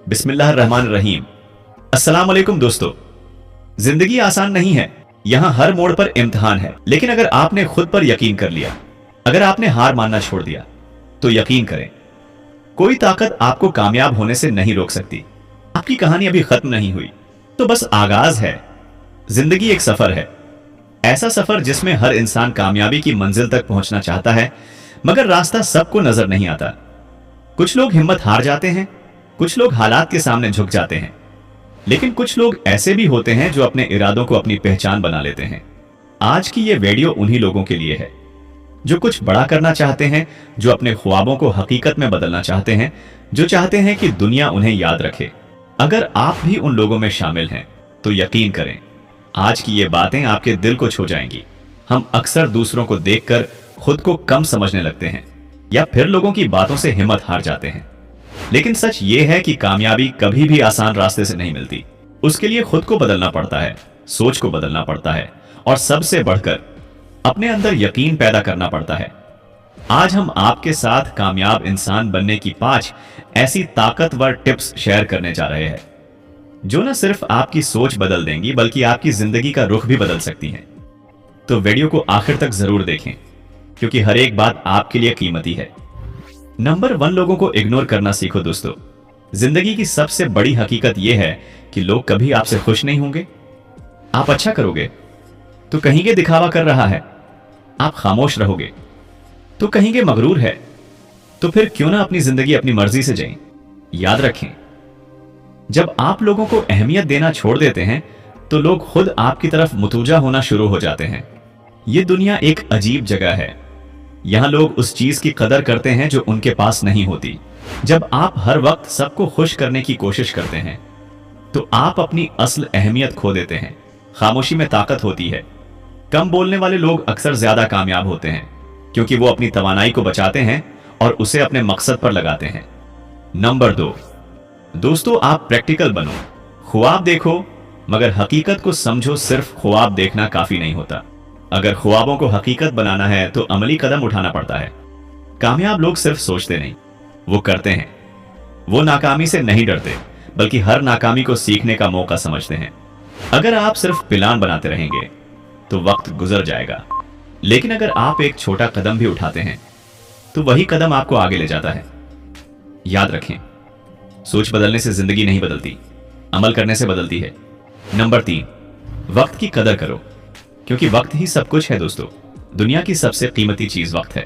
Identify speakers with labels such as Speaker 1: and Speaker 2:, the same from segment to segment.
Speaker 1: बिस्मिल्लाहिर्रहमानिर्रहीम। अस्सलाम वालेकुम दोस्तों। जिंदगी आसान नहीं है, यहाँ हर मोड़ पर इम्तिहान है। लेकिन अगर आपने खुद पर यकीन कर लिया, अगर आपने हार मानना छोड़ दिया, तो यकीन करें, कोई ताकत आपको कामयाब होने से नहीं रोक सकती। आपकी कहानी अभी खत्म नहीं हुई, तो बस आगाज है। जिंदगी एक सफर है, ऐसा सफर जिसमें हर इंसान कामयाबी की मंजिल तक पहुंचना चाहता है, मगर रास्ता सबको नजर नहीं आता। कुछ लोग हिम्मत हार जाते हैं, कुछ लोग हालात के सामने झुक जाते हैं, लेकिन कुछ लोग ऐसे भी होते हैं जो अपने इरादों को अपनी पहचान बना लेते हैं। आज की ये वीडियो उन्हीं लोगों के लिए है जो कुछ बड़ा करना चाहते हैं, जो अपने ख्वाबों को हकीकत में बदलना चाहते हैं, जो चाहते हैं कि दुनिया उन्हें याद रखे। अगर आप भी उन लोगों में शामिल हैं, तो यकीन करें, आज की ये बातें आपके दिल को छू जाएंगी। हम अक्सर दूसरों को देखकर खुद को कम समझने लगते हैं, या फिर लोगों की बातों से हिम्मत हार जाते हैं। लेकिन सच ये है कि कामयाबी कभी भी आसान रास्ते से नहीं मिलती। उसके लिए खुद को बदलना पड़ता है, सोच को बदलना पड़ता है, और सबसे बढ़कर अपने अंदर यकीन पैदा करना पड़ता है। आज हम आपके साथ कामयाब इंसान बनने की 5 ऐसी ताकतवर टिप्स शेयर करने जा रहे हैं, जो न सिर्फ आपकी सोच बदल देंगी, बल्कि आपकी जिंदगी का रुख भी बदल सकती हैं। तो वीडियो को आखिर तक जरूर देखें, क्योंकि हर एक बात आपके लिए कीमती है। नंबर 1, लोगों को इग्नोर करना सीखो दोस्तों। जिंदगी की सबसे बड़ी हकीकत यह है कि लोग कभी आपसे खुश नहीं होंगे। आप अच्छा करोगे तो कहेंगे दिखावा कर रहा है, आप खामोश रहोगे तो कहेंगे मगरूर है। तो फिर क्यों ना अपनी जिंदगी अपनी मर्जी से जिएं। याद रखें, जब आप लोगों को अहमियत देना छोड़ देते हैं, तो लोग खुद आपकी तरफ मुतवज्जा होना शुरू हो जाते हैं। यह दुनिया एक अजीब जगह है। यहां लोग उस चीज की कदर करते हैं जो उनके पास नहीं होती। जब आप हर वक्त सबको खुश करने की कोशिश करते हैं, तो आप अपनी असल अहमियत खो देते हैं। खामोशी में ताकत होती है। कम बोलने वाले लोग अक्सर ज्यादा कामयाब होते हैं, क्योंकि वो अपनी तवानाई को बचाते हैं और उसे अपने मकसद पर लगाते हैं। नंबर 2, दोस्तों, आप प्रैक्टिकल बनो। ख्वाब देखो, मगर हकीकत को समझो। सिर्फ ख्वाब देखना काफी नहीं होता। अगर ख्वाबों को हकीकत बनाना है, तो अमली कदम उठाना पड़ता है। कामयाब लोग सिर्फ सोचते नहीं, वो करते हैं। वो नाकामी से नहीं डरते, बल्कि हर नाकामी को सीखने का मौका समझते हैं। अगर आप सिर्फ प्लान बनाते रहेंगे, तो वक्त गुजर जाएगा। लेकिन अगर आप एक छोटा कदम भी उठाते हैं, तो वही कदम आपको आगे ले जाता है। याद रखें, सोच बदलने से जिंदगी नहीं बदलती, अमल करने से बदलती है। नंबर 3, वक्त की कदर करो, क्योंकि वक्त ही सब कुछ है दोस्तों। दुनिया की सबसे कीमती चीज वक्त है।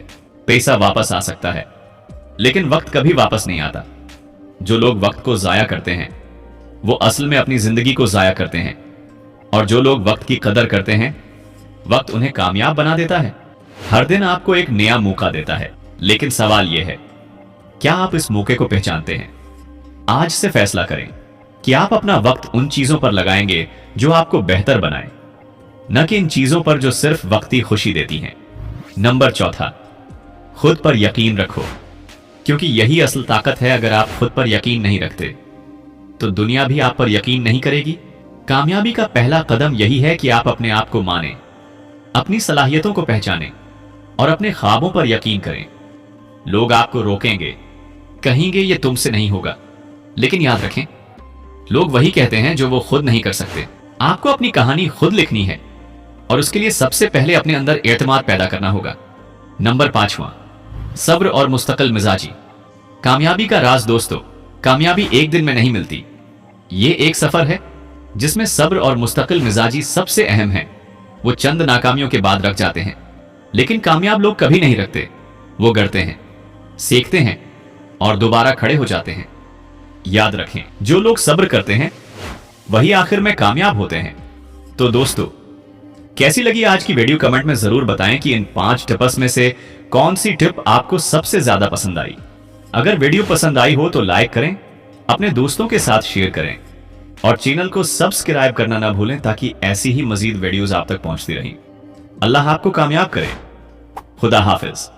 Speaker 1: पैसा वापस आ सकता है, लेकिन वक्त कभी वापस नहीं आता। जो लोग वक्त को जाया करते हैं, वो असल में अपनी जिंदगी को जाया करते हैं। और जो लोग वक्त की कदर करते हैं, वक्त उन्हें कामयाब बना देता है। हर दिन आपको एक नया मौका देता है, लेकिन सवाल यह है, क्या आप इस मौके को पहचानते हैं? आज से फैसला करें कि आप अपना वक्त उन चीजों पर लगाएंगे जो आपको बेहतर बनाए, न कि इन चीजों पर जो सिर्फ वक्ती खुशी देती हैं। नंबर 4, खुद पर यकीन रखो, क्योंकि यही असल ताकत है। अगर आप खुद पर यकीन नहीं रखते, तो दुनिया भी आप पर यकीन नहीं करेगी। कामयाबी का पहला कदम यही है कि आप अपने आप को माने, अपनी सलाहियतों को पहचानें और अपने ख्वाबों पर यकीन करें। लोग आपको रोकेंगे, कहेंगे ये तुमसे नहीं होगा, लेकिन याद रखें, लोग वही कहते हैं जो वो खुद नहीं कर सकते। आपको अपनी कहानी खुद लिखनी है, और उसके लिए सबसे पहले अपने अंदर एतमाद पैदा करना होगा। नंबर 5, सब्र और मुस्तकिल मिजाजी। कामयाबी का राज दोस्तों, कामयाबी एक दिन में नहीं मिलती। ये एक सफर है जिसमें सब्र और मुस्तकिल मिजाजी सबसे अहम है। वो चंद नाकामियों के बाद रख जाते हैं, लेकिन कामयाब लोग कभी नहीं रखते। वो गढ़ते हैं, सीखते हैं और दोबारा खड़े हो जाते हैं। याद रखें, जो लोग सब्र करते हैं, वही आखिर में कामयाब होते हैं। तो दोस्तों, कैसी लगी आज की वीडियो? कमेंट में जरूर बताएं कि इन 5 टिप्स में से कौन सी टिप आपको सबसे ज्यादा पसंद आई। अगर वीडियो पसंद आई हो तो लाइक करें, अपने दोस्तों के साथ शेयर करें, और चैनल को सब्सक्राइब करना ना भूलें, ताकि ऐसी ही मजीद वीडियोस आप तक पहुंचती रहें। अल्लाह आपको कामयाब करे। खुदा हाफिज।